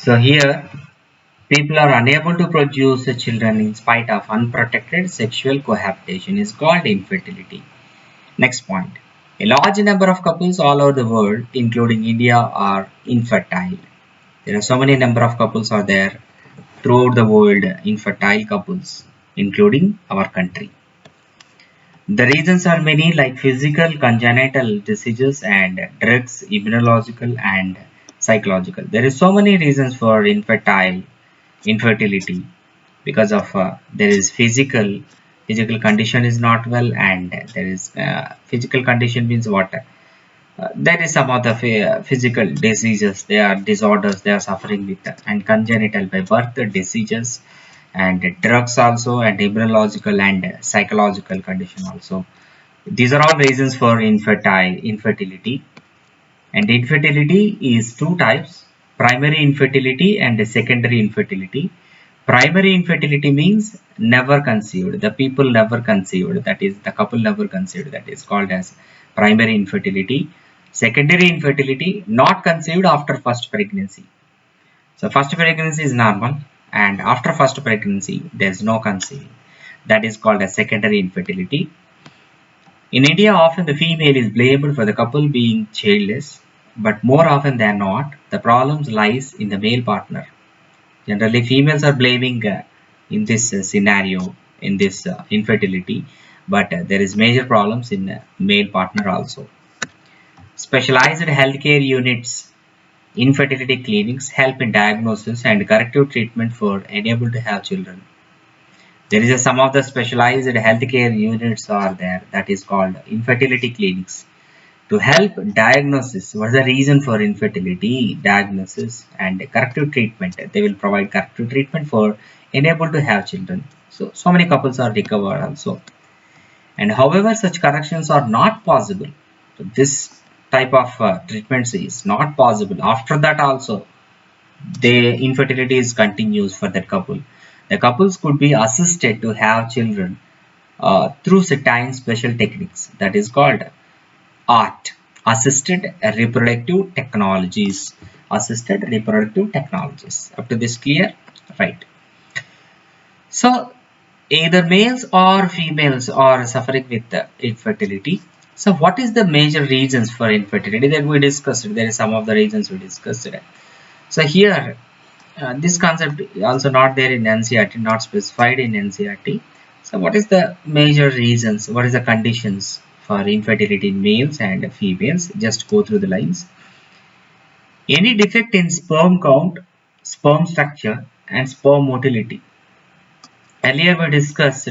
So here, people are unable to produce children in spite of unprotected sexual cohabitation is called infertility. Next point. A large number of couples all over the world, including India, are infertile. There are so many number of couples are there throughout the world, infertile couples, including our country. The reasons are many, like physical, congenital diseases and drugs, immunological and psychological. There is so many reasons for infertility because of there is physical condition is not well, and there is physical condition means what, there is some other physical diseases, they are disorders they are suffering with, and congenital by birth diseases, and drugs also, and immunological and psychological condition also. These are all reasons for infertility. And infertility is two types: primary infertility and secondary infertility. Primary infertility means never conceived, the people never conceived, that is the couple never conceived, that is called as primary infertility. Secondary infertility, not conceived after first pregnancy. So first pregnancy is normal, and after first pregnancy there is no conceiving, that is called as secondary infertility. In India, often the female is blamed for the couple being childless, but more often than not, the problems lies in the male partner. Generally, females are blaming in this scenario, in this infertility, but there is major problems in male partner also. Specialized healthcare units, infertility clinics help in diagnosis and corrective treatment for unable to have children. There is some of the specialized healthcare units are there, that is called infertility clinics, to help diagnosis. What is the reason for infertility? Diagnosis and corrective treatment. They will provide corrective treatment for unable to have children. So many couples are recovered also. And however, such corrections are not possible. So this type of treatments is not possible. After that also, the infertility is continues for that couple. The couples could be assisted to have children through certain special techniques, that is called ART, assisted reproductive technologies. Assisted reproductive technologies. Up to this clear? Right. So either males or females are suffering with infertility. So what is the major reasons for infertility that we discussed? There is some of the reasons we discussed. So here, this concept also not there in NCERT, not specified in NCERT. So what is the major reasons? What is the conditions for infertility in males and females? Just go through the lines. Any defect in sperm count, sperm structure, and sperm motility. Earlier we discussed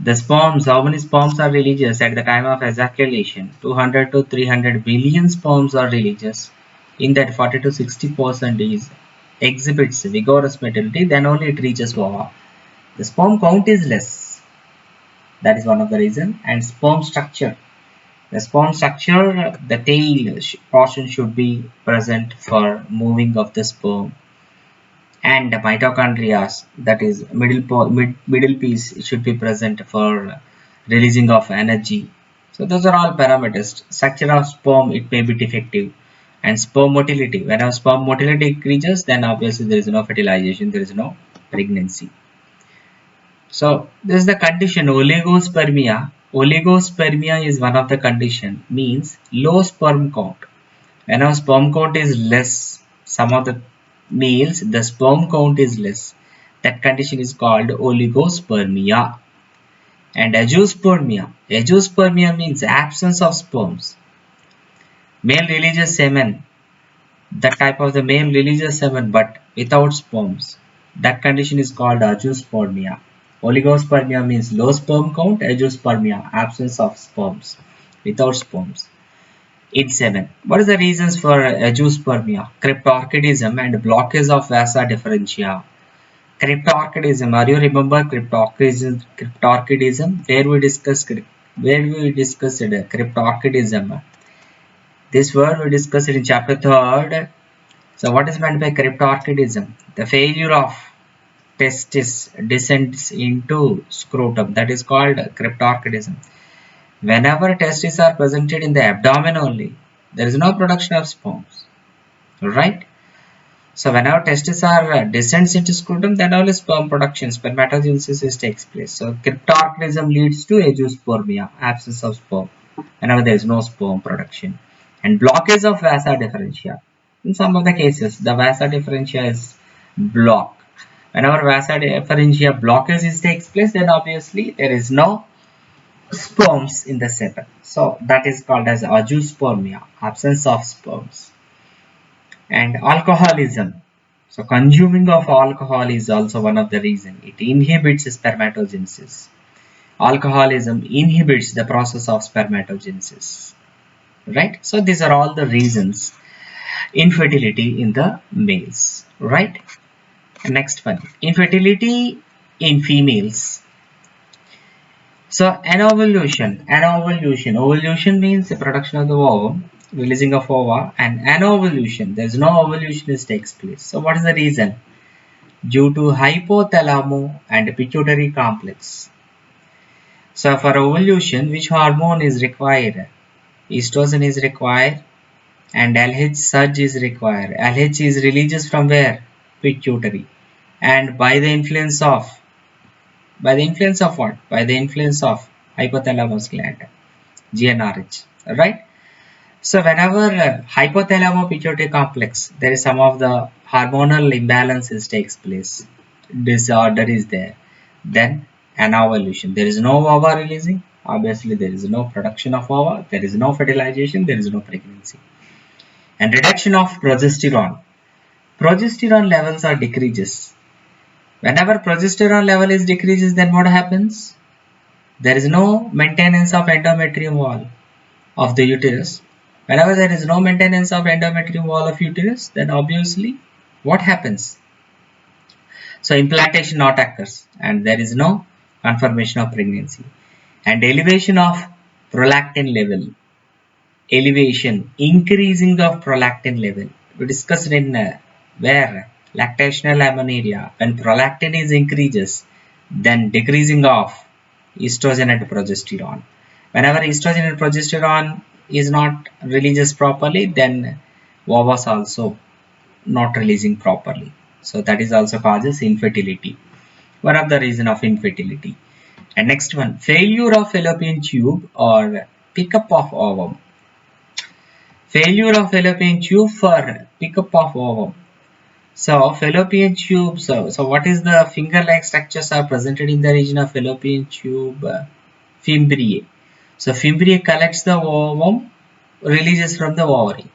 the sperms, how many sperms are released at the time of ejaculation. 200 to 300 billion sperms are released. In that, 40 to 60% is exhibits vigorous motility, then only it reaches OVA. The sperm count is less. That is one of the reasons. And sperm structure. The sperm structure, the tail portion should be present for moving of the sperm. And the mitochondria, that is middle piece, should be present for releasing of energy. So those are all parameters. Structure of sperm, it may be defective. And sperm motility, whenever sperm motility increases, then obviously there is no fertilization, there is no pregnancy. So this is the condition oligospermia. Oligospermia is one of the condition, means low sperm count. Whenever sperm count is less, some of the males, the sperm count is less. That condition is called oligospermia. And azoospermia. Azoospermia means absence of sperms. Male releases semen. That type of the male releases semen but without sperms. That condition is called azoospermia. Oligospermia means low sperm count. Azoospermia, absence of sperms, without sperms in semen. What is the reasons for azoospermia? Cryptorchidism and blockage of vasa differentia. Cryptorchidism. Are you remember cryptorchidism? Cryptorchidism. Where we discussed cryptorchidism. This word we discussed in chapter 3rd. So what is meant by cryptorchidism? The failure of testis descends into scrotum. That is called cryptorchidism. Whenever testes are presented in the abdomen only, there is no production of sperms. Right? So whenever testes are descends into scrotum, then only sperm production, spermatogenesis takes place. So cryptorchidism leads to azoospermia, absence of sperm, whenever there is no sperm production. And blockage of vasa differentia. In some of the cases, the vasa differentia is blocked. Whenever vasa differentia blockage takes place, then obviously there is no sperms in the semen. So that is called as azoospermia, absence of sperms. And alcoholism. So consuming of alcohol is also one of the reasons. It inhibits spermatogenesis. Alcoholism inhibits the process of spermatogenesis. Right? So these are all the reasons. Infertility in the males. Right? Next one. Infertility in females. So ovulation means the production of the ovum, releasing of ova, and anovulation, there is no ovulation that takes place. So what is the reason? Due to hypothalamo and pituitary complex. So for ovulation, which hormone is required? Estrogen is required and LH surge is required. LH is released from where? Pituitary. And by the influence of what? By the influence of hypothalamus gland. GnRH, right? So whenever hypothalamo-pituitary complex, there is some of the hormonal imbalances takes place, disorder is there, then anovulation. There is no ova releasing, obviously there is no production of ova, there is no fertilization, there is no pregnancy. And reduction of progesterone. Progesterone levels are decreases. Whenever progesterone level is decreases, then what happens? There is no maintenance of endometrium wall of the uterus. Whenever there is no maintenance of endometrium wall of uterus, then obviously what happens? So implantation not occurs and there is no confirmation of pregnancy. And elevation of prolactin level. Elevation, increasing of prolactin level. We discussed in where lactational amenorrhea, when prolactin is increases, then decreasing of estrogen and progesterone. Whenever estrogen and progesterone is not released properly, then ovas also not releasing properly. So that is also causes infertility. One of the reason of infertility. And next one, failure of fallopian tube or pickup of ovum. Failure of fallopian tube for pickup of ovum. So fallopian tube, so what is the finger-like structures are presented in the region of fallopian tube? Fimbriae. So fimbriae collects the ovum, releases from the ovary.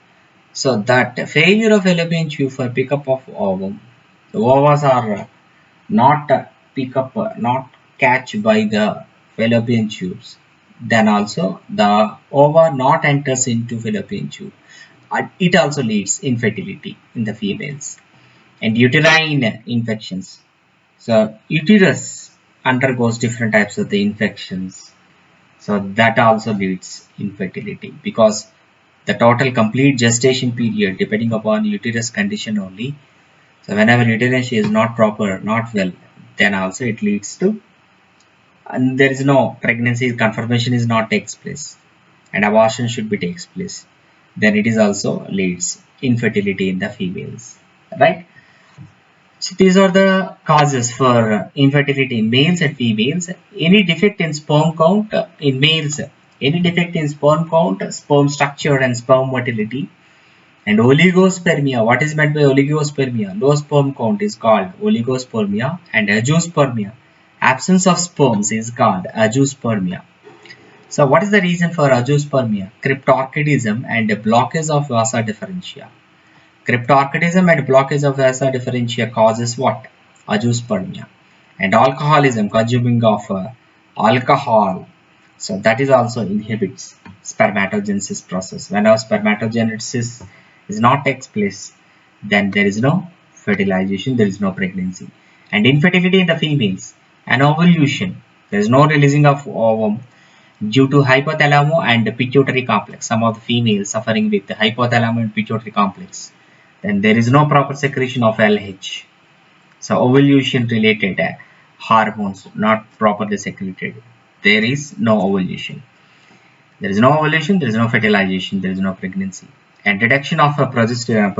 So that failure of fallopian tube for pickup of ovum, the ovas are not pick up, not catch by the fallopian tubes. Then also the ova not enters into fallopian tube. It also leads infertility in the females. And uterine infections. So uterus undergoes different types of the infections. So that also leads infertility because the total complete gestation period depending upon uterus condition only. So whenever uterus is not proper, not well, then also it leads to, and there is no pregnancy confirmation is not takes place and abortion should be takes place. Then it is also leads infertility in the females, right? So these are the causes for infertility in males and females. Any defect in sperm count in males, any defect in sperm count, sperm structure and sperm motility. And oligospermia, what is meant by oligospermia? Low sperm count is called oligospermia and azoospermia. Absence of sperms is called azoospermia. So what is the reason for azoospermia? Cryptorchidism and blockage of vasa differentia. Cryptorchidism and blockage of vasa differentia causes what? Azoospermia. And alcoholism, consuming of alcohol. So that is also inhibits spermatogenesis process. Whenever spermatogenesis is not takes place, then there is no fertilization, there is no pregnancy. And infertility in the females, anovulation, there is no releasing of ovum due to hypothalamo and pituitary complex. Some of the females suffering with the hypothalamo and pituitary complex. Then there is no proper secretion of LH. So ovulation related hormones not properly secreted. There is no ovulation. There is no ovulation, there is no fertilization, there is no pregnancy. And reduction of progesterone.